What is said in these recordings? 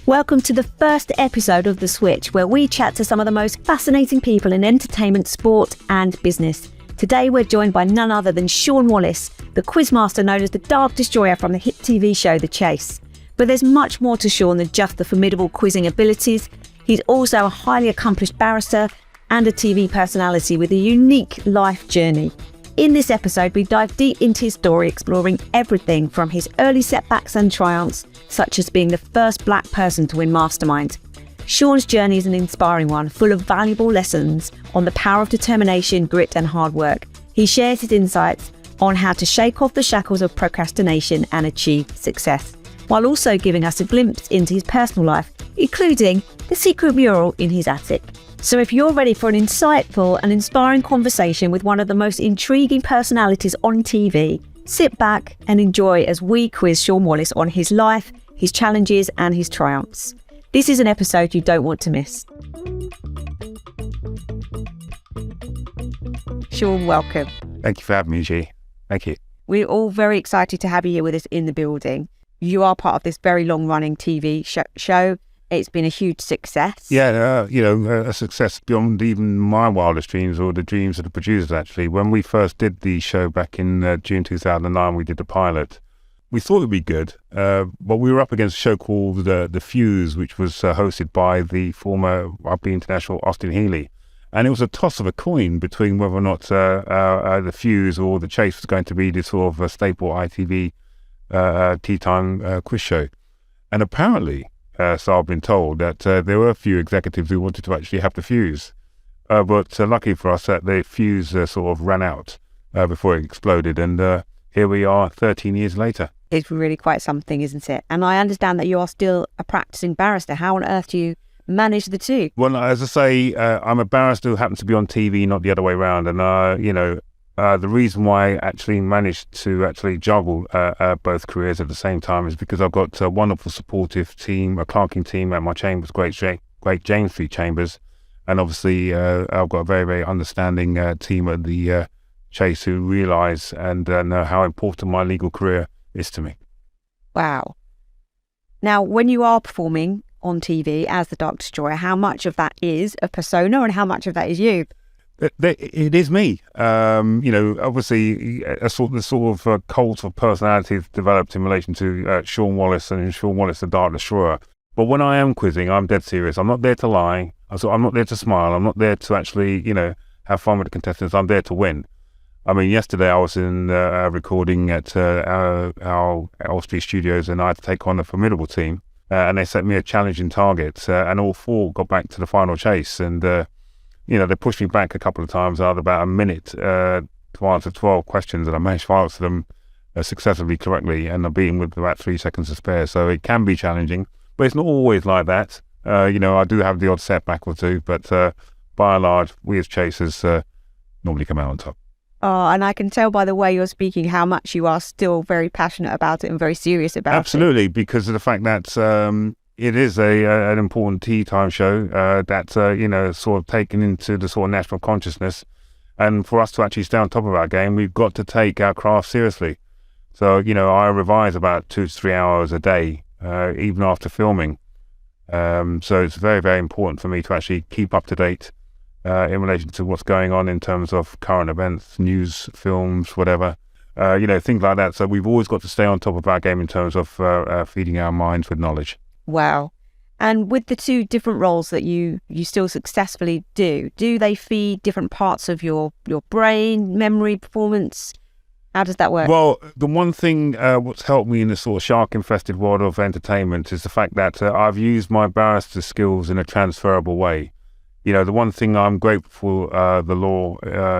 Welcome to the first episode of The Switch, where we chat to some of the most fascinating people in entertainment, sport and business. Today we're joined by none other than Shaun Wallace, the quizmaster known as the Dark Destroyer from the hit TV show The Chase. But there's much more to Shaun than just the formidable quizzing abilities. He's also a highly accomplished barrister and a TV personality with a unique life journey. In this episode, we dive deep into his story, exploring everything from his early setbacks and triumphs, such as being the first black person to win Mastermind. Shaun's journey is an inspiring one, full of valuable lessons on the power of determination, grit and hard work. He shares his insights on how to shake off the shackles of procrastination and achieve success, while also giving us a glimpse into his personal life, including the secret mural in his attic. So if you're ready for an insightful and inspiring conversation with one of the most intriguing personalities on TV, sit back and enjoy as we quiz Shaun Wallace on his life, his challenges and his triumphs. This is an episode you don't want to miss. Shaun, welcome. Thank you for having me, Gee. Thank you. We're all very excited to have you here with us in the building. You are part of this very long-running TV show. It's been a huge success. Yeah, a success beyond even my wildest dreams or the dreams of the producers, actually. When we first did the show back in June 2009, we did the pilot. We thought it would be good, but we were up against a show called The Fuse, which was hosted by the former rugby international Austin Healey. And it was a toss of a coin between whether or not The Fuse or The Chase was going to be this sort of a staple ITV tea time quiz show. And apparently, so I've been told that there were a few executives who wanted to actually have The Fuse. But lucky for us that the fuse sort of ran out before it exploded. And here we are 13 years later. It's really quite something, isn't it? And I understand that you are still a practicing barrister. How on earth do you manage the two? Well, as I say, I'm a barrister who happens to be on TV, not the other way around. And, the reason why I actually managed to actually juggle both careers at the same time is because I've got a wonderful supportive team, a clerking team at my chambers, Great James Street Chambers. And obviously, I've got a very, very understanding team at the Chase who realise and know how important my legal career is to me. Wow. Now, when you are performing on TV as the Dark Destroyer, how much of that is a persona and how much of that is you? It is me. Obviously, the sort of cult of personalities developed in relation to Shaun Wallace and Shaun Wallace, the Dark Destroyer. But when I am quizzing, I'm dead serious. I'm not there to lie. I'm not there to smile. I'm not there to actually, have fun with the contestants. I'm there to win. I mean, yesterday I was in recording at our Elstree studios, and I had to take on a formidable team. And they set me a challenging target, and all four got back to the final chase. And they pushed me back a couple of times. I had about a minute to answer 12 questions, and I managed to answer them successively correctly, and I beat them with about 3 seconds to spare. So it can be challenging, but it's not always like that. I do have the odd setback or two, but by and large, we as chasers normally come out on top. Oh, and I can tell by the way you're speaking how much you are still very passionate about it and very serious about it. Absolutely, because of the fact that it is an important tea time show that's, sort of taken into the sort of national consciousness. And for us to actually stay on top of our game, we've got to take our craft seriously. So, I revise about 2 to 3 hours a day, even after filming. So it's very, very important for me to actually keep up to date in relation to what's going on in terms of current events, news, films, whatever. Things like that. So we've always got to stay on top of our game in terms of feeding our minds with knowledge. Wow. And with the two different roles that you still successfully do they feed different parts of your brain, memory, performance? How does that work? Well, the one thing what's helped me in the sort of shark-infested world of entertainment is the fact that I've used my barrister skills in a transferable way. The one thing I'm grateful for the law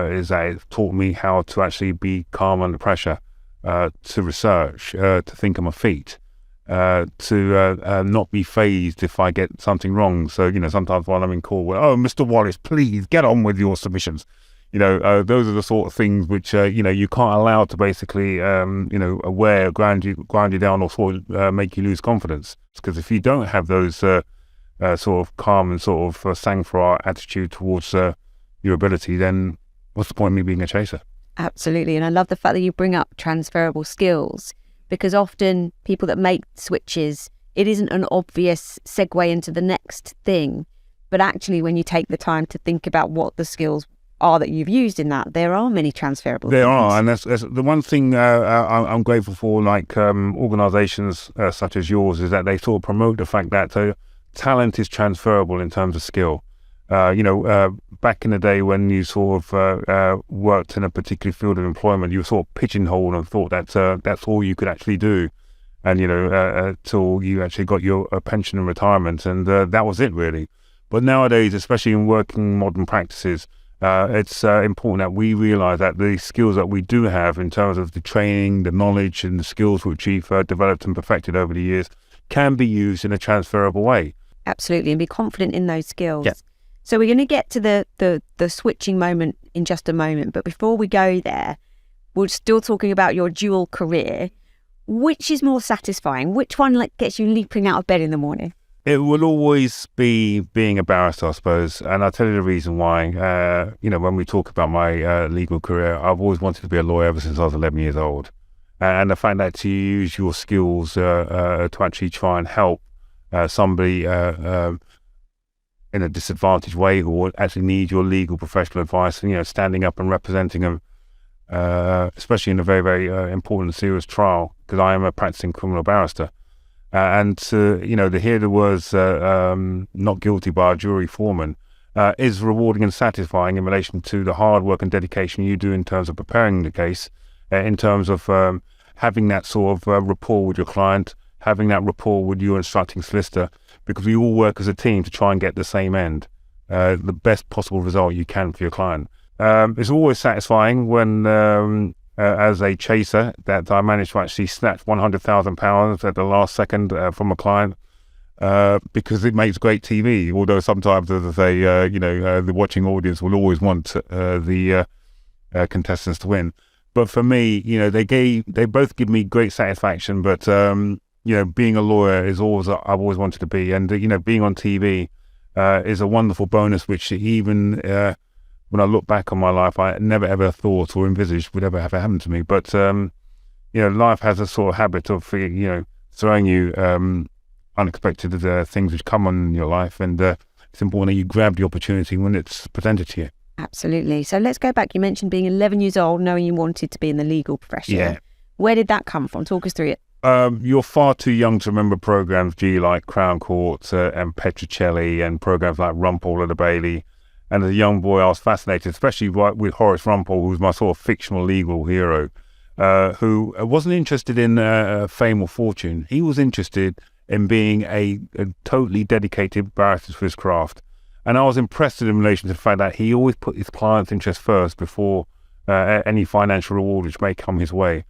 is that it taught me how to actually be calm under pressure, to research, to think on my feet. To not be phased if I get something wrong. So, sometimes while I'm in court, Mr. Wallace, please get on with your submissions. Those are the sort of things which, you can't allow to basically, grind you down or sort of make you lose confidence. Because if you don't have those sort of calm and sort of sang-froid attitude towards your ability, then what's the point of me being a chaser? Absolutely. And I love the fact that you bring up transferable skills, because often people that make switches it isn't an obvious segue into the next thing. But actually, when you take the time to think about what the skills are that you've used in that, there are many transferable There things. are, and that's the one thing I'm grateful for, like organisations such as yours, is that they sort of promote the fact that talent is transferable in terms of skill. Back in the day when you sort of worked in a particular field of employment, you were sort of pigeonholed and thought that that's all you could actually do, and till you actually got your pension and retirement, and that was it really. But nowadays, especially in working modern practices, it's important that we realise that the skills that we do have in terms of the training, the knowledge and the skills which we've developed and perfected over the years can be used in a transferable way. Absolutely, and be confident in those skills. Yeah. So we're going to get to the switching moment in just a moment. But before we go there, we're still talking about your dual career. Which is more satisfying? Which one gets you leaping out of bed in the morning? It will always be being a barrister, I suppose. And I'll tell you the reason why. When we talk about my legal career, I've always wanted to be a lawyer ever since I was 11 years old. And the fact that you use your skills to actually try and help somebody in a disadvantaged way who actually need your legal professional advice, standing up and representing them, especially in a very, very important and serious trial, because I am a practicing criminal barrister. And to hear the words not guilty by a jury foreman is rewarding and satisfying in relation to the hard work and dedication you do in terms of preparing the case, in terms of having that sort of rapport with your client, having that rapport with your instructing solicitor, because we all work as a team to try and get the same end, the best possible result you can for your client. It's always satisfying when as a chaser, that I managed to actually snatch £100,000 at the last second from a client, because it makes great TV. Although sometimes, as I say, the watching audience will always want the contestants to win. But for me, they both give me great satisfaction. But being a lawyer is always I've always wanted to be, and being on TV is a wonderful bonus, which even when I look back on my life, I never ever thought or envisaged would ever have happened to me. But life has a sort of habit of throwing you unexpected things which come on in your life, and it's important that you grab the opportunity when it's presented to you. Absolutely. So let's go back. You mentioned being 11 years old, knowing you wanted to be in the legal profession. Yeah. Where did that come from? Talk us through it. You're far too young to remember programs, like Crown Court and Petrocelli, and programs like Rumpole of the Bailey. And as a young boy, I was fascinated, especially with Horace Rumpole, who was my sort of fictional legal hero, who wasn't interested in fame or fortune. He was interested in being a totally dedicated barrister to his craft. And I was impressed in relation to the fact that he always put his client's interest first before any financial reward which may come his way.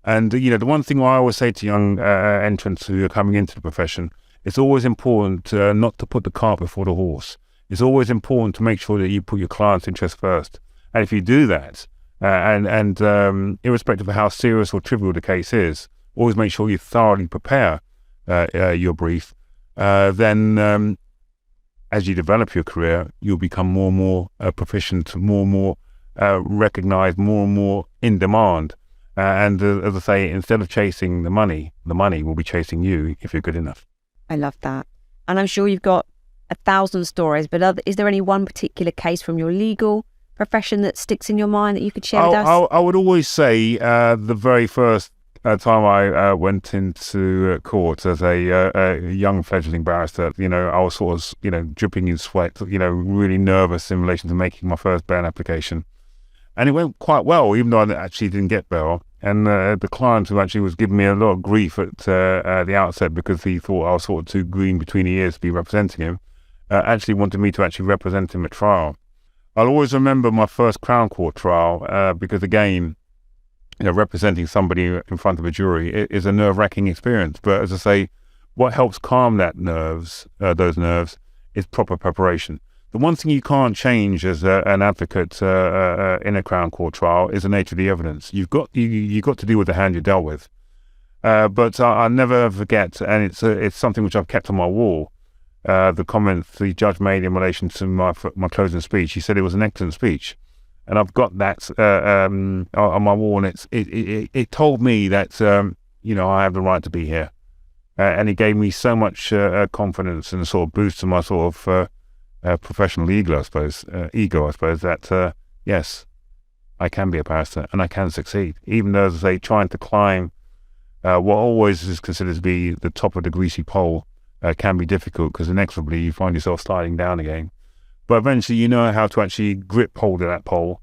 And, the one thing I always say to young entrants who are coming into the profession, it's always important not to put the cart before the horse. It's always important to make sure that you put your client's interest first. And if you do that, and irrespective of how serious or trivial the case is, always make sure you thoroughly prepare your brief. Then as you develop your career, you'll become more and more proficient, more and more recognised, more and more in demand. And as I say, instead of chasing the money will be chasing you if you're good enough. I love that. And I'm sure you've got 1,000 stories, but is there any one particular case from your legal profession that sticks in your mind that you could share with us? I would always say the very first time I went into court as a young fledgling barrister, I was sort of, dripping in sweat, really nervous in relation to making my first bail application. And it went quite well, even though I actually didn't get bail. And the client, who actually was giving me a lot of grief at the outset because he thought I was sort of too green between the ears to be representing him, actually wanted me to actually represent him at trial. I'll always remember my first Crown Court trial because, again, representing somebody in front of a jury is a nerve-wracking experience. But as I say, what helps calm those nerves, is proper preparation. The one thing you can't change as an advocate in a Crown Court trial is the nature of the evidence. You've got to deal with the hand you're dealt with. But I'll never forget, and it's something which I've kept on my wall, the comment the judge made in relation to my closing speech. He said it was an excellent speech. And I've got that on my wall, and it told me that I have the right to be here. and it gave me so much confidence and sort of boosted my sort of professional ego, I suppose, that yes, I can be a barrister and I can succeed, even though, as I say, trying to climb what always is considered to be the top of the greasy pole can be difficult, because inexorably you find yourself sliding down again. But eventually you know how to actually grip hold of that pole,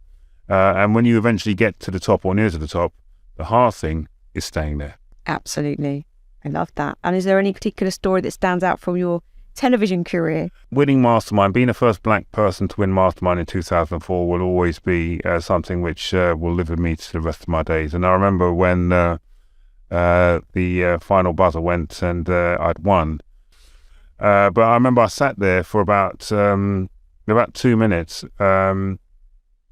and when you eventually get to the top or near to the top, the hard thing is staying there. Absolutely. I love that. And is there any particular story that stands out from your television career? Winning Mastermind, being the first black person to win Mastermind in 2004 will always be something which will live with me to the rest of my days. And I remember when the final buzzer went and I'd won. But I remember I sat there for about 2 minutes.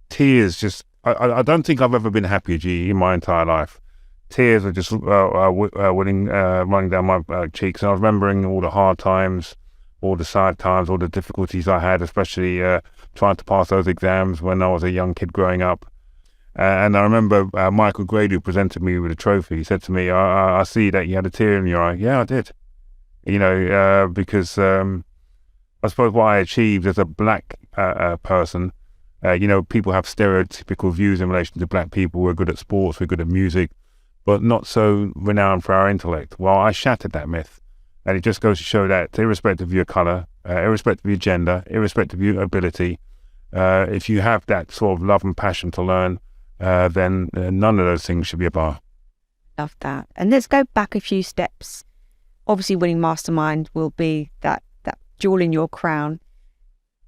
Tears just, I don't think I've ever been happier, Gee, in my entire life. Tears are just running down my cheeks. And I was remembering all the hard times, all the sad times, all the difficulties I had, especially trying to pass those exams when I was a young kid growing up. And I remember Michael Grady, who presented me with a trophy, he said to me, I see that you had a tear in your eye. Yeah, I did. Because I suppose what I achieved as a black person, people have stereotypical views in relation to black people. We're good at sports, we're good at music, but not so renowned for our intellect. Well, I shattered that myth. And it just goes to show that irrespective of your colour, irrespective of your gender, irrespective of your ability, if you have that sort of love and passion to learn, then none of those things should be a bar. Love that. And let's go back a few steps. Obviously, winning Mastermind will be that jewel in your crown.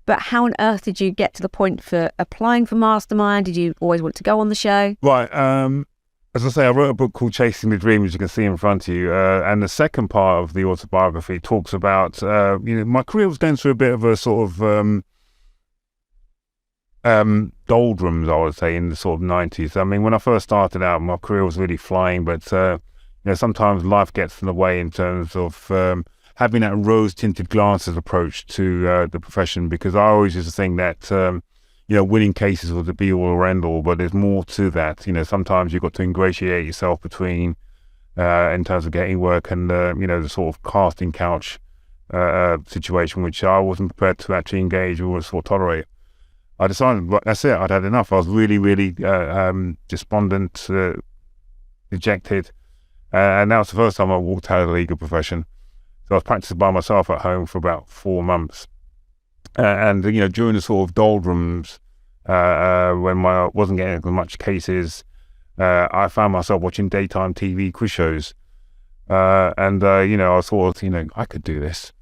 But how on earth did you get to the point for applying for Mastermind? Did you always want to go on the show? Right. As I say, I wrote a book called Chasing the Dream, as you can see in front of you. And the second part of the autobiography talks about, my career was going through a bit of a sort of doldrums, I would say, in the sort of 90s. I mean, when I first started out, my career was really flying, but sometimes life gets in the way in terms of having that rose-tinted glasses approach to the profession, because I always used to think that winning cases was the be-all or end-all, but there's more to that. Sometimes you've got to ingratiate yourself between in terms of getting work and the sort of casting couch situation, which I wasn't prepared to actually engage or sort of tolerate. I decided, that's it, I'd had enough. I was really, really despondent, dejected, and that was the first time I walked out of the legal profession. So I was practicing by myself at home for about 4 months. And during the sort of doldrums, when I wasn't getting as much cases, I found myself watching daytime TV quiz shows. I was sort of, I could do this.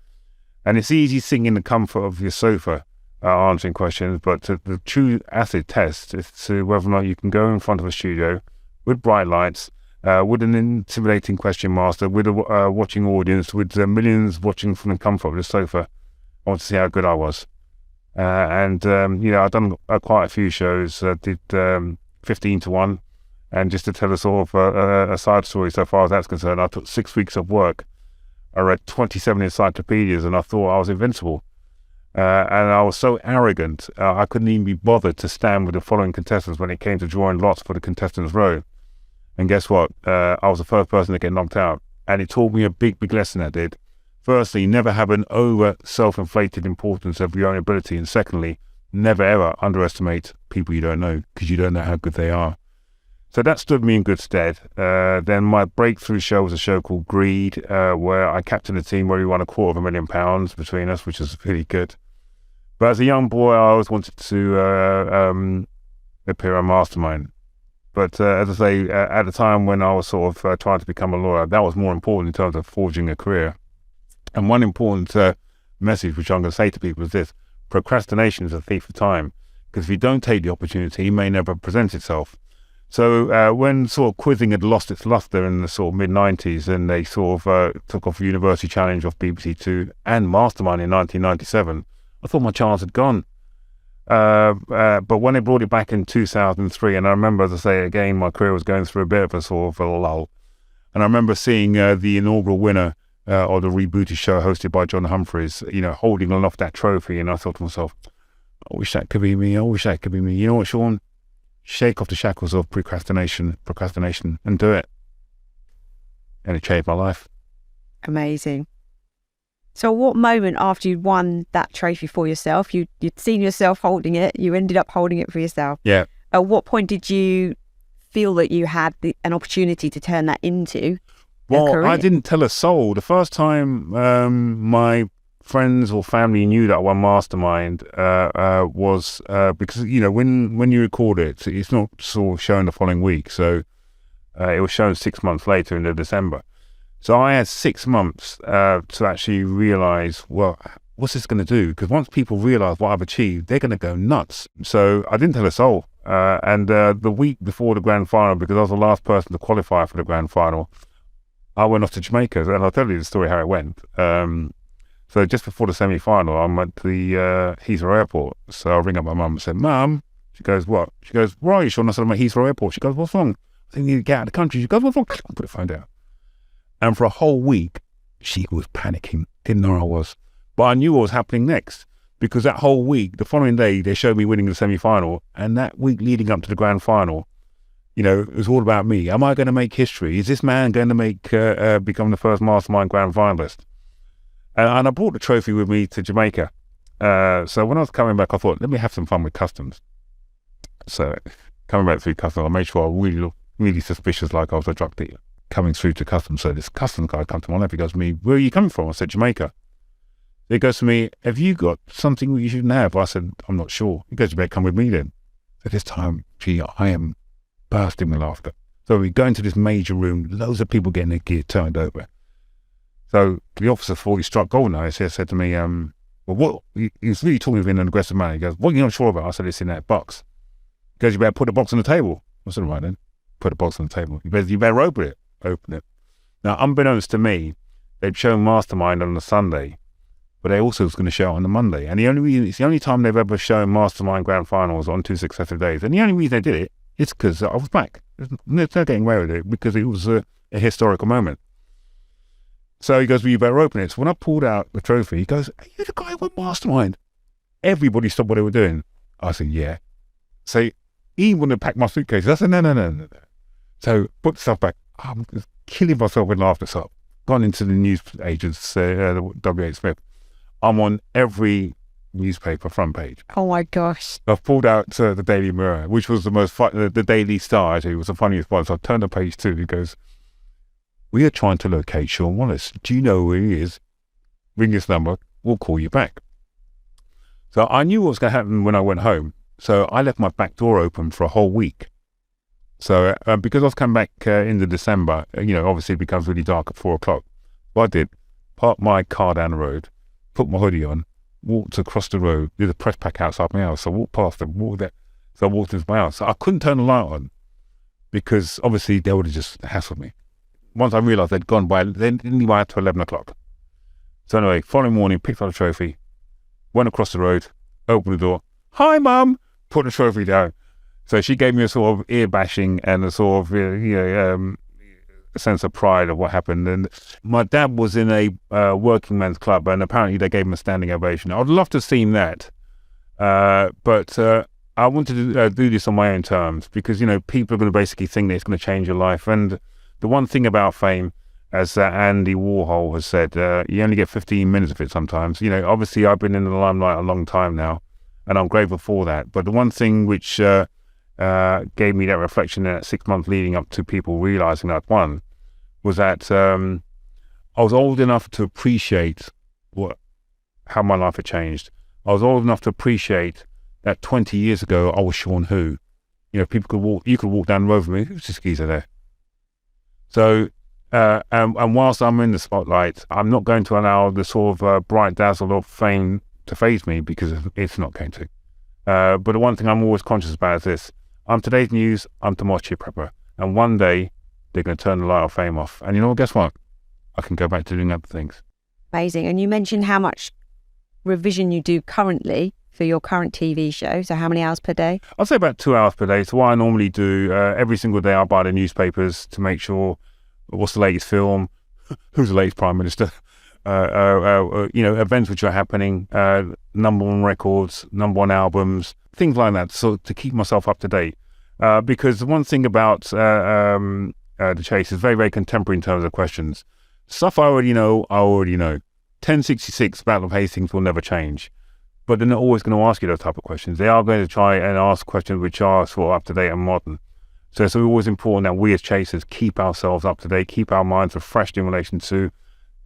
And it's easy sitting in the comfort of your sofa, answering questions, but the true acid test is to whether or not you can go in front of a studio with bright lights, with an intimidating question master, with a watching audience, with millions watching from the comfort of the sofa. I want to see how good I was. I've done quite a few shows. Did 15 to 1. And just to tell a sort of a side story so far as that's concerned, I took 6 weeks of work. I read 27 encyclopedias and I thought I was invincible. And I was so arrogant, I couldn't even be bothered to stand with the following contestants when it came to drawing lots for the contestants' row. And guess what? I was the first person to get knocked out. And it taught me a big, big lesson, that did. Firstly, never have an over self-inflated importance of your own ability. And secondly, never ever underestimate people you don't know, because you don't know how good they are. So that stood me in good stead. Then my breakthrough show was a show called Greed, where I captained a team where we won £250,000 between us, which was really good. But as a young boy, I always wanted to appear on Mastermind. But as I say, at the time when I was sort of trying to become a lawyer, that was more important in terms of forging a career. And one important message which I'm going to say to people is this: procrastination is a thief of time, because if you don't take the opportunity, it may never present itself. So when sort of quizzing had lost its luster in the sort of mid-90s, and they sort of took off University Challenge off BBC Two and Mastermind in 1997, I thought my chance had gone. But when they brought it back in 2003, and I remember, as I say again, my career was going through a bit of a sort of a lull, and I remember seeing the inaugural winner of the rebooted show hosted by John Humphreys, holding aloft that trophy, and I thought to myself, I wish that could be me. I wish that could be me. You know what, Shaun? Shake off the shackles of procrastination, and do it. And it changed my life. Amazing. So what moment after you'd won that trophy for yourself, you'd seen yourself holding it, you ended up holding it for yourself. Yeah. At what point did you feel that you had an opportunity to turn that into a career? I didn't tell a soul. The first time my friends or family knew that I won Mastermind was because, when you record it, it's not sort of shown the following week. So it was shown 6 months later in December. So I had 6 months to actually realise, well, what's this going to do? Because once people realise what I've achieved, they're going to go nuts. So I didn't tell a soul. And the week before the grand final, because I was the last person to qualify for the grand final, I went off to Jamaica, and I'll tell you the story how it went. So just before the semi-final, I'm at the Heathrow Airport. So I ring up my mum and said, Mum. She goes, what? She goes, where are you, Shaun? I said, I'm at Heathrow Airport. She goes, what's wrong? I think you need to get out of the country. She goes, what's wrong? Put the phone down. And for a whole week, she was panicking. Didn't know where I was. But I knew what was happening next, because that whole week, the following day, they showed me winning the semi-final. And that week leading up to the grand final, it was all about me. Am I going to make history? Is this man going to become the first Mastermind grand finalist? And I brought the trophy with me to Jamaica. So when I was coming back, I thought, let me have some fun with customs. So coming back through customs, I made sure I really looked really suspicious, like I was a drug dealer. Coming through to customs, so this customs guy comes to my left. He goes to me, where are you coming from? I said, Jamaica. He goes to me, have you got something you shouldn't have? I said, I'm not sure. He goes, you better come with me then. So this time, I am bursting with laughter. So we go into this major room, loads of people getting their gear turned over. So the officer thought he struck gold now. He said to me, well, what? He was really talking to me in an aggressive manner. He goes, what are you not sure about? I said, it's in that box. He goes, you better put the box on the table. I said, right then, put the box on the table. You better open it. Now, unbeknownst to me, they'd shown Mastermind on the Sunday, but they also was going to show it on the Monday. And it's the only time they've ever shown Mastermind grand finals on 2 successive days. And the only reason they did it is because I was back. There's no getting away with it, because it was a historical moment. So he goes, well, you better open it. So when I pulled out the trophy, he goes, are you the guy who won Mastermind? Everybody stopped what they were doing. I said, yeah. So he wouldn't have packed my suitcase. I said, no. So put the stuff back. I'm just killing myself with laughter. So I've gone into the news agents, the W.H. Smith. I'm on every newspaper front page. Oh my gosh. I've pulled out the Daily Mirror, which was the most fun, the Daily Star, actually, was the funniest one. So I turned to page 2. He goes, we are trying to locate Shaun Wallace. Do you know where he is? Ring this number. We'll call you back. So I knew what was going to happen when I went home. So I left my back door open for a whole week. So because I was coming back into December, obviously it becomes really dark at 4 o'clock. What I did, parked my car down the road, put my hoodie on, walked across the road. There's a press pack outside my house. So I walked past them, So I walked into my house. So I couldn't turn the light on because obviously they would have just hassled me. Once I realised they'd gone by, they didn't leave my house till 11 o'clock. So anyway, following morning, picked up the trophy, went across the road, opened the door. Hi, Mum! Put the trophy down. So she gave me a sort of ear bashing and a sort of a sense of pride of what happened. And my dad was in a working men's club, and apparently they gave him a standing ovation. I'd love to have seen that, but I wanted to do this on my own terms, because people are going to basically think that it's going to change your life. And the one thing about fame, as Andy Warhol has said, you only get 15 minutes of it sometimes. Obviously I've been in the limelight a long time now, and I'm grateful for that. But the one thing which gave me that reflection in that 6 months leading up to people realising that I'd won was that I was old enough to appreciate how my life had changed. I was old enough to appreciate that 20 years ago I was Shaun who. People could walk. You could walk down the road with me. Who's this geezer there? So, and whilst I'm in the spotlight, I'm not going to allow the sort of bright dazzle of fame to faze me, because it's not going to. But the one thing I'm always conscious about is this: I'm today's news, I'm tomorrow's chip prepper, and one day they're going to turn the light of fame off. And guess what? I can go back to doing other things. Amazing. And you mentioned how much revision you do currently for your current TV show. So how many hours per day? I'll say about 2 hours per day. So what I normally do, every single day I buy the newspapers to make sure what's the latest film, who's the latest Prime Minister, events which are happening, number one records, number one albums, things like that, so to keep myself up to date. Because the one thing about The Chase is very, very contemporary in terms of questions. Stuff I already know. 1066, Battle of Hastings will never change. But they're not always going to ask you those type of questions. They are going to try and ask questions which are sort of up to date and modern. So it's always important that we as chasers keep ourselves up to date, keep our minds refreshed in relation to,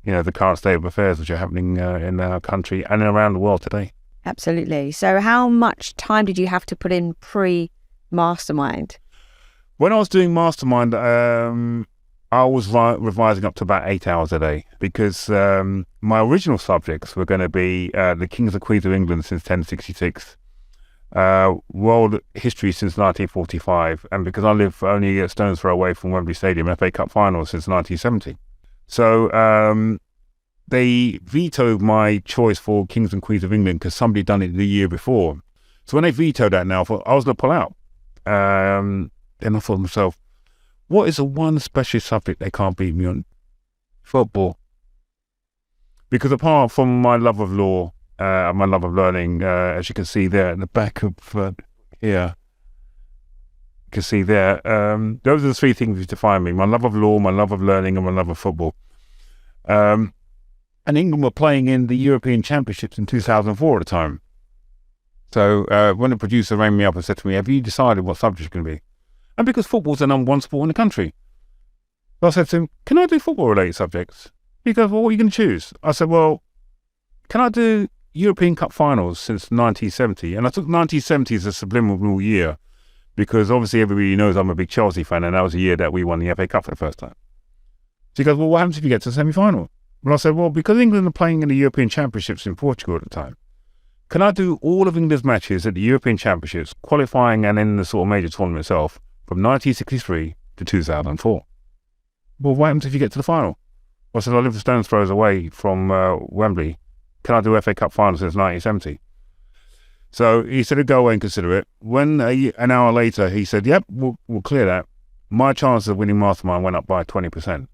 the current state of affairs which are happening in our country and around the world today. Absolutely. So how much time did you have to put in pre-Mastermind? When I was doing Mastermind, I was revising up to about 8 hours a day because my original subjects were going to be the Kings and Queens of England since 1066, world history since 1945, and because I live only a stone's throw away from Wembley Stadium, FA Cup final since 1970. So they vetoed my choice for Kings and Queens of England because somebody done it the year before. So when they vetoed that now, I thought I was going to pull out. Then I thought to myself, what is the one special subject they can't beat me on? Football. Because apart from my love of law, my love of learning, as you can see there in the back of here, you can see there, those are the three things which define me: my love of law, my love of learning, and my love of football. And England were playing in the European Championships in 2004 at the time. So when the producer rang me up and said to me, have you decided what subject it's going to be? And because football's the number one sport in the country. So I said to him, can I do football-related subjects? He goes, well, what are you going to choose? I said, well, can I do European Cup finals since 1970? And I took 1970 as a subliminal year because obviously everybody knows I'm a big Chelsea fan, and that was the year that we won the FA Cup for the first time. So he goes, well, what happens if you get to the semi-final? Well, I said, well, because England are playing in the European Championships in Portugal at the time, can I do all of England's matches at the European Championships, qualifying and in the sort of major tournament itself, from 1963 to 2004. Well, what happens if you get to the final? Well, I said, I live a stone's throws away from Wembley. Can I do FA Cup final since 1970? So he said, go away and consider it. When an hour later, he said, yep, we'll clear that. My chances of winning Mastermind went up by 20%.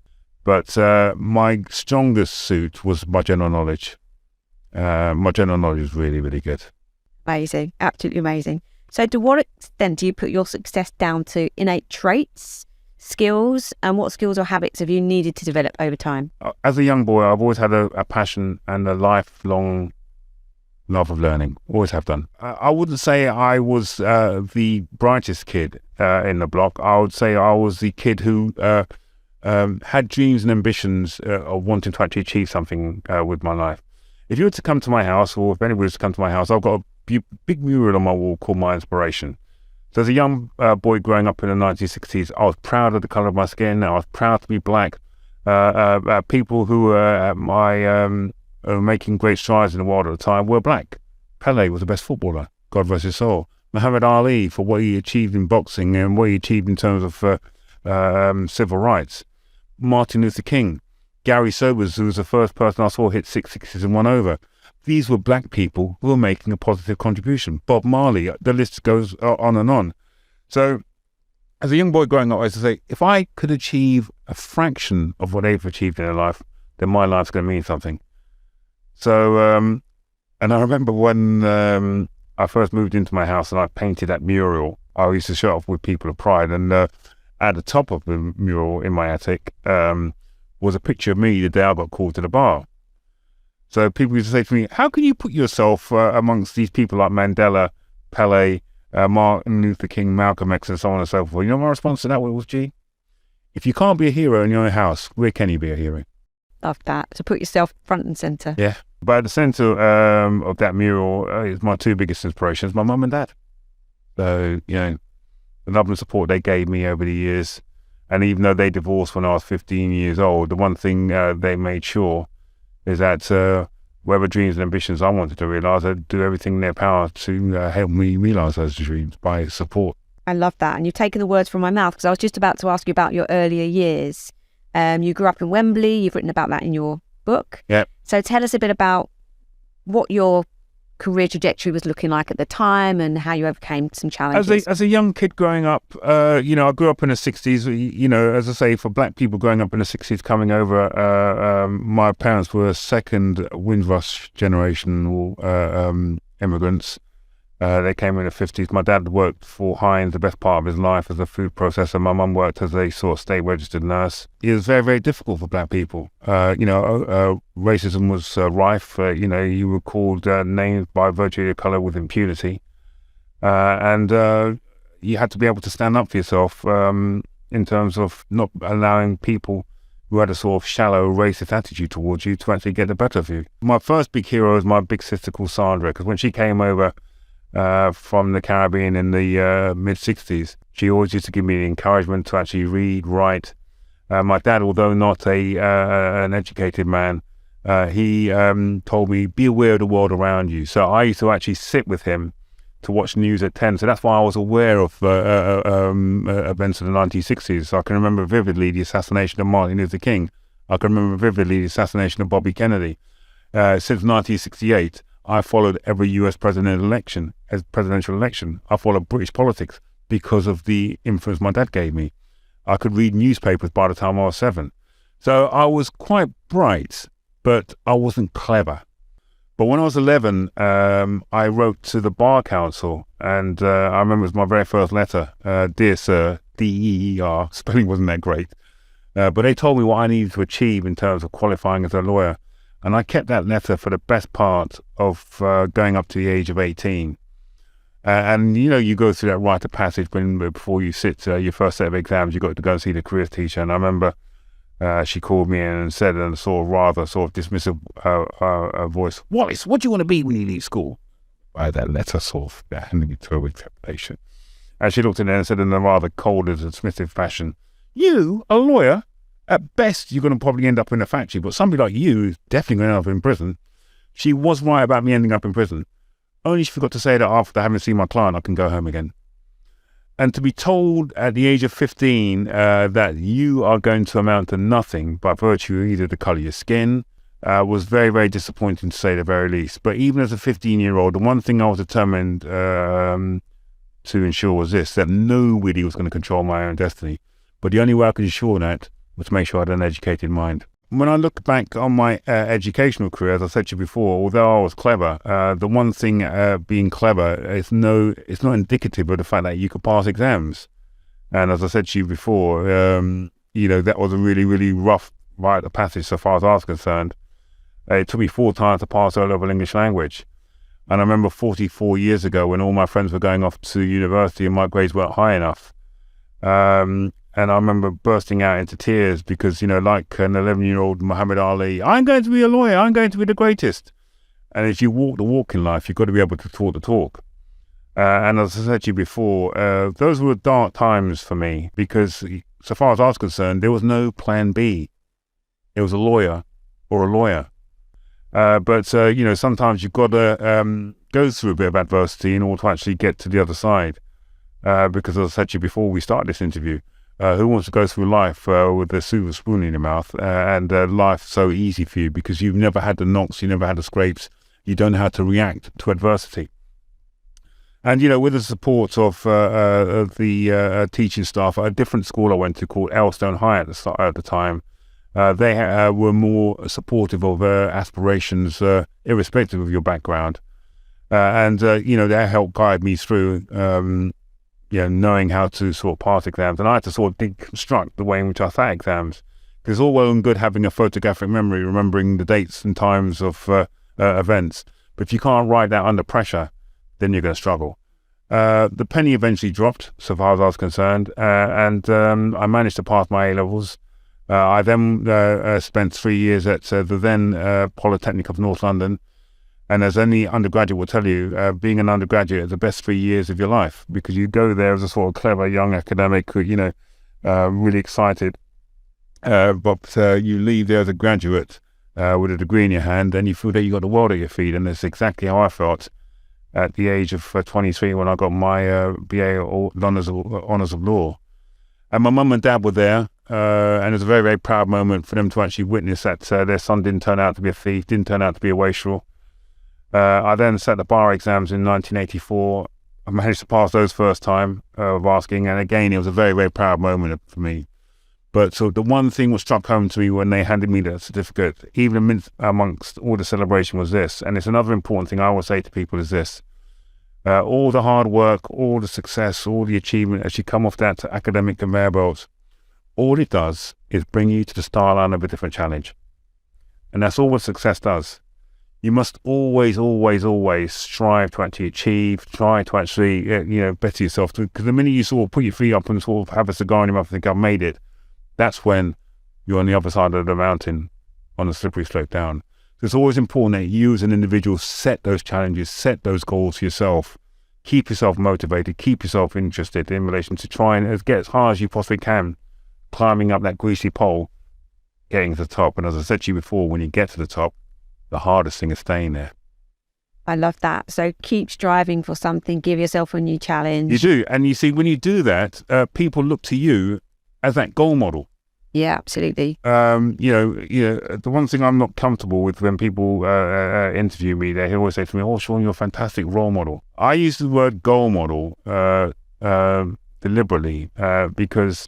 But my strongest suit was my general knowledge. My general knowledge is really, really good. Amazing. Absolutely amazing. So to what extent do you put your success down to innate traits, skills, and what skills or habits have you needed to develop over time? As a young boy, I've always had a passion and a lifelong love of learning. Always have done. I wouldn't say I was the brightest kid in the block. I would say I was the kid who had dreams and ambitions of wanting to actually achieve something with my life. If you were to come to my house, or if anybody was to come to my house, I've got a big mural on my wall called My Inspiration. So as a young boy growing up in the 1960s, I was proud of the colour of my skin. I was proud to be black. People who were making great strides in the world at the time were black. Pele was the best footballer, God rest his soul. Muhammad Ali, for what he achieved in boxing and what he achieved in terms of civil rights. Martin Luther King. Gary Sobers, who was the first person I saw hit 6 sixes and 1 over. These were black people who were making a positive contribution. Bob Marley, the list goes on and on. So as a young boy growing up, I used to say, if I could achieve a fraction of what they've achieved in their life, then my life's going to mean something. So, and I remember when I first moved into my house and I painted that mural, I used to show off with people of pride. And at the top of the mural in my attic was a picture of me the day I got called to the bar. So people used to say to me, how can you put yourself amongst these people like Mandela, Pele, Martin Luther King, Malcolm X, and so on and so forth? You know my response to that was, Gee, if you can't be a hero in your own house, where can you be a hero? Love that. To put yourself front and centre. Yeah. But at the centre of that mural is my two biggest inspirations, my mum and dad. So, the love and support they gave me over the years. And even though they divorced when I was 15 years old, the one thing they made sure is that whatever dreams and ambitions I wanted to realise, I'd do everything in their power to help me realise those dreams by support. I love that. And you've taken the words from my mouth, because I was just about to ask you about your earlier years. You grew up in Wembley. You've written about that in your book. Yeah. So tell us a bit about what your career trajectory was looking like at the time and how you overcame some challenges. As a young kid growing up, I grew up in the 60s. As I say, for black people growing up in the 60s coming over, my parents were second Windrush generation immigrants. They came in the 50s. My dad worked for Heinz the best part of his life as a food processor. My mum worked as a sort of state registered nurse. It was very, very difficult for black people. Racism was rife. You were called names by virtue of your colour with impunity. And you had to be able to stand up for yourself in terms of not allowing people who had a sort of shallow racist attitude towards you to actually get the better of you. My first big hero is my big sister called Sandra, because when she came over from the Caribbean in the mid-60s, she always used to give me the encouragement to actually read, write. My dad, although not an educated man, he told me, be aware of the world around you. So I used to actually sit with him to watch news at 10. So that's why I was aware of events of the 1960s. So I can remember vividly the assassination of Martin Luther King. I can remember vividly the assassination of Bobby Kennedy. Since 1968, I followed every US presidential election. I followed British politics because of the influence my dad gave me. I could read newspapers by the time I was 7. So I was quite bright, but I wasn't clever. But when I was 11, I wrote to the Bar Council, and I remember it was my very first letter. Dear Sir, D-E-E-R, spelling wasn't that great. But they told me what I needed to achieve in terms of qualifying as a lawyer. And I kept that letter for the best part of going up to the age of 18. And you go through that rite of passage before you sit your first set of exams. You got to go and see the careers teacher. And I remember she called me in and said in a rather dismissive voice, "Wallace, what do you want to be when you leave school?" By that letter handing me to her with trepidation. And she looked at it and said in a rather cold and dismissive fashion, "You, a lawyer? At best, you're going to probably end up in a factory, but somebody like you is definitely going to end up in prison." She was right about me ending up in prison. Only she forgot to say that after having seen my client, I can go home again. And to be told at the age of 15 that you are going to amount to nothing by virtue of either the colour of your skin was very, very disappointing, to say the very least. But even as a 15-year-old, the one thing I was determined to ensure was this, that nobody was going to control my own destiny. But the only way I could ensure that was to make sure I had an educated mind. When I look back on my educational career, as I said to you before, although I was clever, the one thing being clever is it's not indicative of the fact that you could pass exams. And as I said to you before, that was a really, really rough rite of passage so far as I was concerned. It took me 4 times to pass O-level English language. And I remember 44 years ago when all my friends were going off to university and my grades weren't high enough. And I remember bursting out into tears because, like an 11-year-old Muhammad Ali, I'm going to be a lawyer, I'm going to be the greatest. And if you walk the walk in life, you've got to be able to talk the talk. And as I said to you before, those were dark times for me because, so far as I was concerned, there was no plan B. It was a lawyer or a lawyer. But sometimes you've got to go through a bit of adversity in order to actually get to the other side. Because as I said to you before we started this interview, who wants to go through life with a silver spoon in your mouth and life so easy for you because you've never had the knocks, you never had the scrapes, you don't know how to react to adversity. And, with the support of the teaching staff at a different school I went to called Elstone High at the time, they were more supportive of aspirations irrespective of your background. And they helped guide me through knowing how to sort of pass exams. And I had to sort of deconstruct the way in which I sat exams. Because it's all well and good having a photographic memory, remembering the dates and times of events. But if you can't write that under pressure, then you're going to struggle. The penny eventually dropped, so far as I was concerned, and I managed to pass my A-levels. I then spent 3 years at the then Polytechnic of North London. And as any undergraduate will tell you, being an undergraduate is the best 3 years of your life because you go there as a sort of clever young academic, really excited. But you leave there as a graduate with a degree in your hand and you feel that you got the world at your feet. And that's exactly how I felt at the age of 23 when I got my BA Honours of Law. And my mum and dad were there. And it was a very, very proud moment for them to actually witness that their son didn't turn out to be a thief, didn't turn out to be a wastrel. I then sat the bar exams in 1984. I managed to pass those first time of asking, and again, it was a very, very proud moment for me. But so the one thing which struck home to me when they handed me the certificate, even amongst all the celebration, was this, and it's another important thing I will say to people is this. All the hard work, all the success, all the achievement as you come off that academic conveyor belt, all it does is bring you to the start line of a different challenge. And that's all what success does. You must always, always, always strive to actually achieve, try to actually, better yourself. Because the minute you sort of put your feet up and sort of have a cigar in your mouth and think, I've made it, that's when you're on the other side of the mountain on the slippery slope down. So it's always important that you as an individual set those challenges, set those goals for yourself, keep yourself motivated, keep yourself interested in relation to trying to get as high as you possibly can, climbing up that greasy pole, getting to the top. And as I said to you before, when you get to the top, the hardest thing is staying there. I love that. So keep striving for something, give yourself a new challenge. You do. And you see, when you do that, people look to you as that goal model. Yeah, absolutely. The one thing I'm not comfortable with when people interview me, they always say to me, "Oh, Shaun, you're a fantastic role model." I use the word goal model deliberately because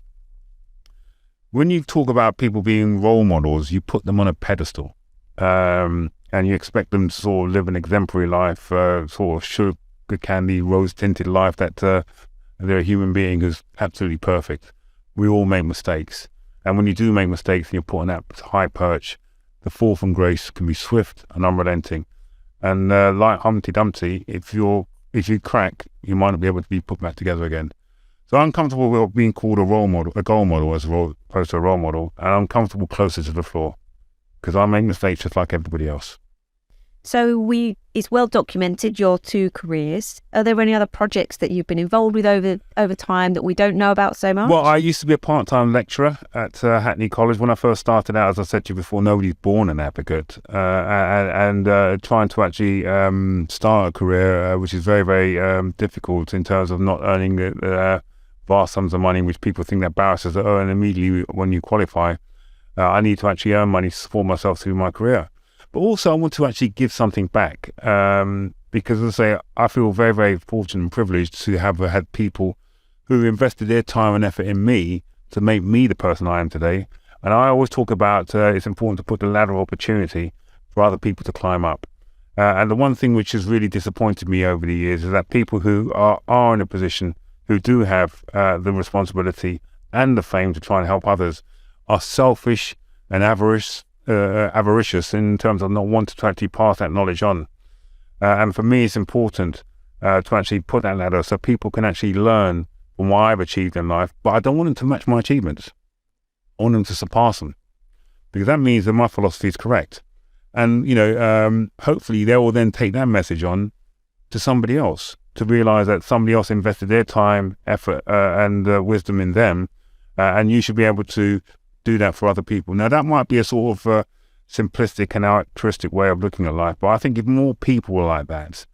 when you talk about people being role models, you put them on a pedestal. And you expect them to sort of live an exemplary life, sort of sugar candy, rose-tinted life, that they're a human being who's absolutely perfect. We all make mistakes. And when you do make mistakes and you're put on that high perch, the fall from grace can be swift and unrelenting. And like Humpty Dumpty, if you crack, you might not be able to be put back together again. So I'm comfortable with being called a role model, a goal model as opposed to a role model, and I'm comfortable closer to the floor, because I make mistakes just like everybody else. So it's well documented, your 2 careers. Are there any other projects that you've been involved with over time that we don't know about so much? Well, I used to be a part-time lecturer at Hackney College. When I first started out, as I said to you before, nobody's born an advocate. And trying to actually start a career, which is very, very difficult in terms of not earning the vast sums of money which people think that barristers earn immediately when you qualify. I need to actually earn money to support myself through my career. But also I want to actually give something back because, as I say, I feel very, very fortunate and privileged to have had people who invested their time and effort in me to make me the person I am today. And I always talk about it's important to put the ladder of opportunity for other people to climb up. And the one thing which has really disappointed me over the years is that people who are in a position, who do have the responsibility and the fame to try and help others, are selfish and avaricious in terms of not wanting to actually pass that knowledge on. And for me, it's important to actually put that ladder so people can actually learn from what I've achieved in life. But I don't want them to match my achievements. I want them to surpass them, because that means that my philosophy is correct. And, hopefully they will then take that message on to somebody else, to realize that somebody else invested their time, effort, and wisdom in them. And you should be able to do that for other people. Now, that might be a sort of simplistic and altruistic way of looking at life, but I think if more people were like that,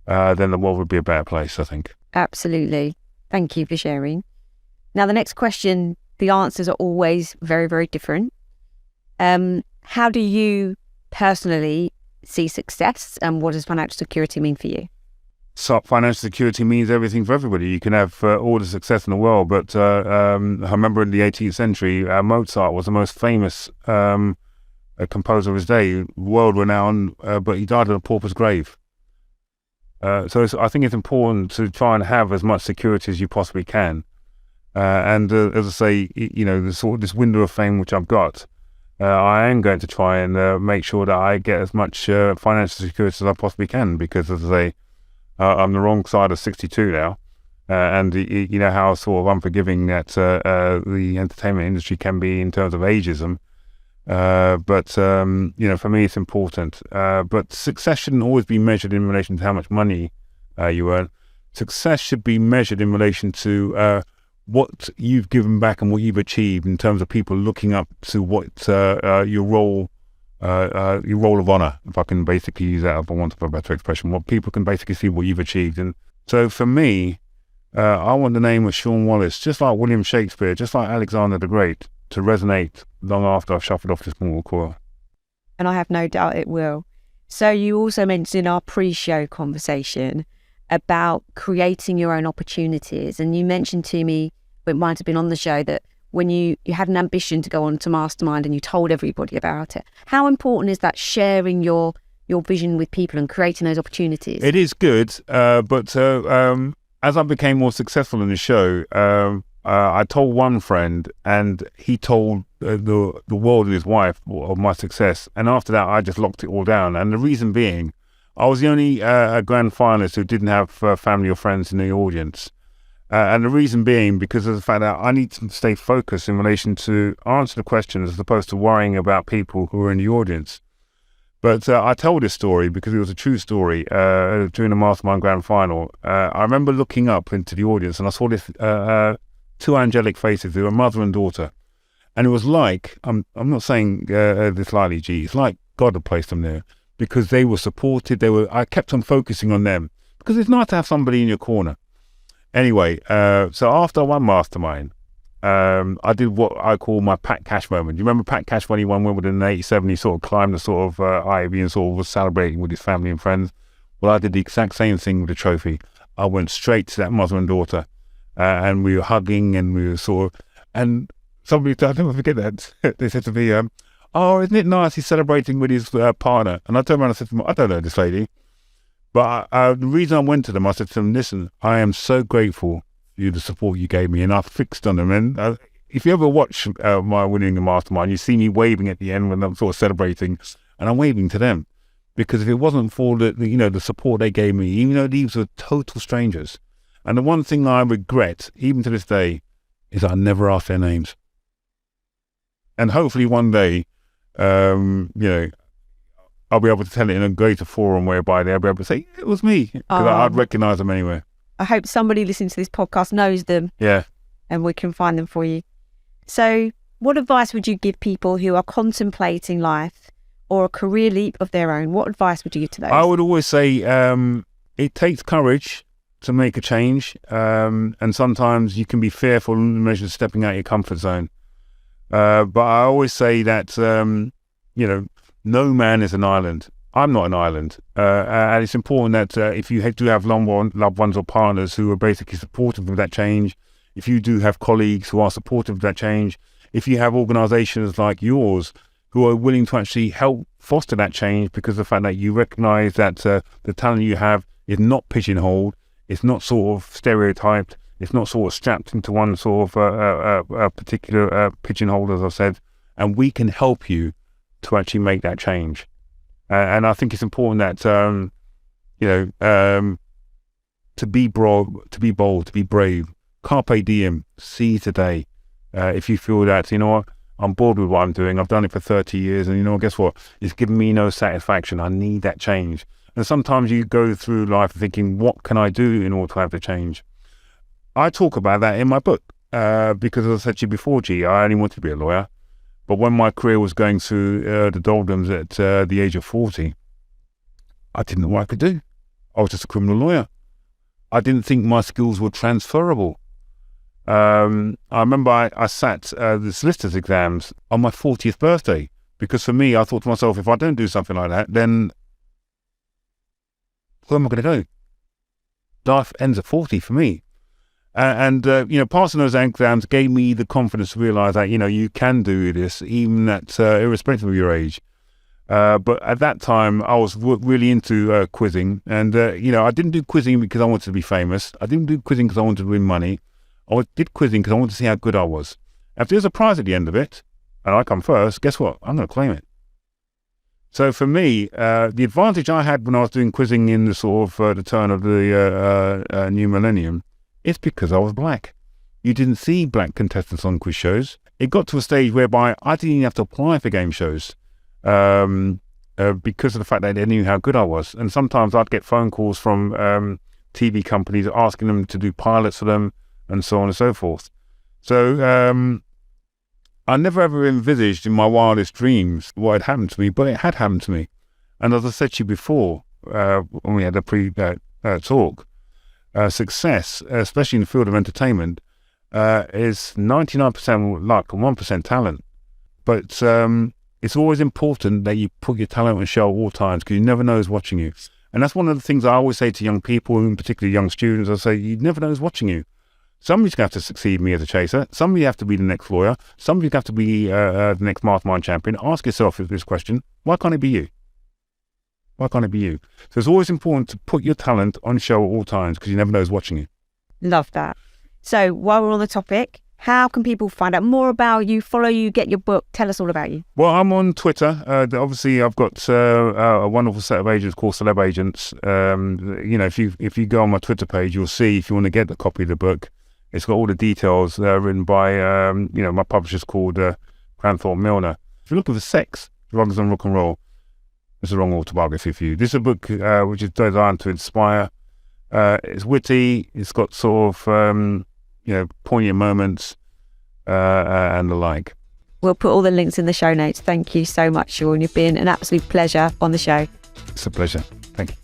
then the world would be a better place, I think. Absolutely. Thank you for sharing. Now, the next question, the answers are always very, very different. How do you personally see success, and what does financial security mean for you? So financial security means everything for everybody. You can have all the success in the world, but I remember in the 18th century, Mozart was the most famous composer of his day, world-renowned, but he died in a pauper's grave. So I think it's important to try and have as much security as you possibly can. And as I say, the sort of this window of fame which I've got, I am going to try and make sure that I get as much financial security as I possibly can, because, as I say, I'm the wrong side of 62 now, and you know how sort of unforgiving that the entertainment industry can be in terms of ageism. But for me, it's important. But success shouldn't always be measured in relation to how much money you earn. Success should be measured in relation to what you've given back and what you've achieved, in terms of people looking up to what your role of honor, if I can basically use that, for want of a better expression, what people can basically see what you've achieved. And so for me, I want the name of Shaun Wallace, just like William Shakespeare, just like Alexander the Great, to resonate long after I've shuffled off this mortal coil. And I have no doubt it will. So you also mentioned in our pre-show conversation about creating your own opportunities, and you mentioned to me, it might have been on the show, that when you had an ambition to go on to Mastermind and you told everybody about it. How important is that, sharing your your vision with people and creating those opportunities. It is good, but as I became more successful in the show, I told one friend, and he told the world and his wife of my success. And after that, I just locked it all down. And the reason being, I was the only grand finalist who didn't have family or friends in the audience. And the reason being because of the fact that I need to stay focused in relation to answer the questions as opposed to worrying about people who are in the audience. But I told this story because it was a true story during the Mastermind Grand Final. I remember looking up into the audience and I saw this two angelic faces. They were mother and daughter. And it was like, I'm not saying this lightly, Gee, it's like God had placed them there because they were supported. I kept on focusing on them because it's nice to have somebody in your corner. Anyway, so after I won Mastermind, I did what I call my Pat Cash moment. You remember Pat Cash when he won Wimbledon in '87? He sort of climbed the sort of ivy and sort of was celebrating with his family and friends. Well, I did the exact same thing with the trophy. I went straight to that mother and daughter, and we were hugging and we were sort of, and somebody, I'll never forget that, they said to me, oh, isn't it nice he's celebrating with his partner? And I turned around and said to them, I don't know this lady. But the reason I went to them, I said to them, listen, I am so grateful for you, the support you gave me. And I fixed on them. And if you ever watch my winning the Mastermind, you see me waving at the end when I'm sort of celebrating. And I'm waving to them. Because if it wasn't for the support they gave me, even though these were total strangers. And the one thing I regret, even to this day, is I never asked their names. And hopefully one day, I'll be able to tell it in a greater forum whereby they'll be able to say, it was me, because I'd recognise them anywhere. I hope somebody listening to this podcast knows them. Yeah. And we can find them for you. So what advice would you give people who are contemplating life or a career leap of their own? What advice would you give to those? I would always say it takes courage to make a change. And sometimes you can be fearful in the measure of stepping out your comfort zone. But I always say that, no man is an island. I'm not an island. And it's important that if you do have loved ones or partners who are basically supportive of that change, if you do have colleagues who are supportive of that change, if you have organisations like yours who are willing to actually help foster that change because of the fact that you recognise that the talent you have is not pigeonholed, it's not sort of stereotyped, it's not sort of strapped into one sort of particular pigeonhole, as I said, and we can help you to actually make that change. And I think it's important that, to be bold, to be brave, carpe diem, seize today. If you feel that, you know what, I'm bored with what I'm doing, I've done it for 30 years, and you know, guess what? It's given me no satisfaction. I need that change. And sometimes you go through life thinking, what can I do in order to have the change? I talk about that in my book, because as I said to you before, Gee, I only wanted to be a lawyer. But when my career was going through the doldrums at the age of 40, I didn't know what I could do. I was just a criminal lawyer. I didn't think my skills were transferable. I remember I sat the solicitor's exams on my 40th birthday, because for me, I thought to myself, if I don't do something like that, then where am I going to go? Life ends at 40 for me. And passing those exams gave me the confidence to realise that, you can do this, even at irrespective of your age. But at that time, I was really into quizzing. And, I didn't do quizzing because I wanted to be famous. I didn't do quizzing because I wanted to win money. I did quizzing because I wanted to see how good I was. If there's a prize at the end of it, and I come first, guess what? I'm going to claim it. So for me, the advantage I had when I was doing quizzing in the sort of the turn of the new millennium, it's because I was black. You didn't see black contestants on quiz shows. It got to a stage whereby I didn't even have to apply for game shows because of the fact that they knew how good I was. And sometimes I'd get phone calls from TV companies asking them to do pilots for them and so on and so forth. So I never ever envisaged in my wildest dreams what had happened to me, but it had happened to me. And as I said to you before, when we had a pre-talk, success, especially in the field of entertainment, is 99% luck and 1% talent. But it's always important that you put your talent on show at all times, because you never know who's watching you. And that's one of the things I always say to young people, and particularly young students. I say, you never know who's watching you. Somebody's going to have to succeed me as a chaser. Somebody have to be the next lawyer. Somebody's going to have to be the next Mastermind champion. Ask yourself this question: why can't it be you? Why can't it be you? So it's always important to put your talent on show at all times because you never know who's watching you. Love that. So while we're on the topic, how can people find out more about you, follow you, get your book? Tell us all about you. Well, I'm on Twitter. Obviously, I've got a wonderful set of agents called Celeb Agents. If you go on my Twitter page, you'll see if you want to get the copy of the book. It's got all the details written by my publisher's called Cranthorne Milner. If you're looking for sex, drugs, and rock and roll, it's the wrong autobiography for you. This is a book which is designed to inspire. It's witty. It's got sort of poignant moments and the like. We'll put all the links in the show notes. Thank you so much, Shaun. You've been an absolute pleasure on the show. It's a pleasure. Thank you.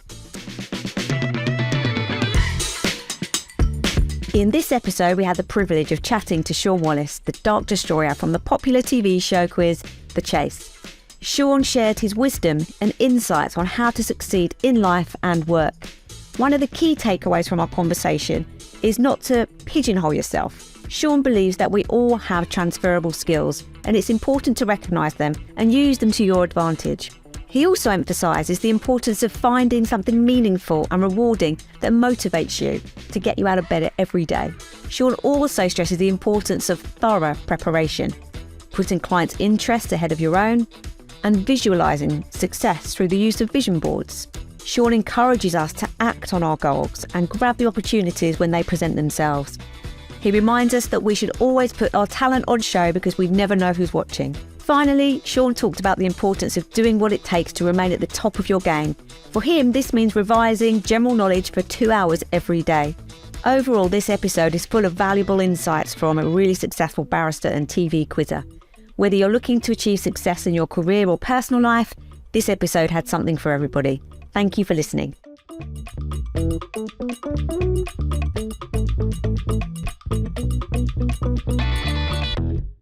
In this episode, we had the privilege of chatting to Shaun Wallace, the Dark Destroyer from the popular TV show quiz The Chase. Shaun shared his wisdom and insights on how to succeed in life and work. One of the key takeaways from our conversation is not to pigeonhole yourself. Shaun believes that we all have transferable skills and it's important to recognise them and use them to your advantage. He also emphasises the importance of finding something meaningful and rewarding that motivates you to get you out of bed every day. Shaun also stresses the importance of thorough preparation, putting clients' interests ahead of your own, and visualising success through the use of vision boards. Shaun encourages us to act on our goals and grab the opportunities when they present themselves. He reminds us that we should always put our talent on show because we never know who's watching. Finally, Shaun talked about the importance of doing what it takes to remain at the top of your game. For him, this means revising general knowledge for 2 hours every day. Overall, this episode is full of valuable insights from a really successful barrister and TV quizzer. Whether you're looking to achieve success in your career or personal life, this episode had something for everybody. Thank you for listening.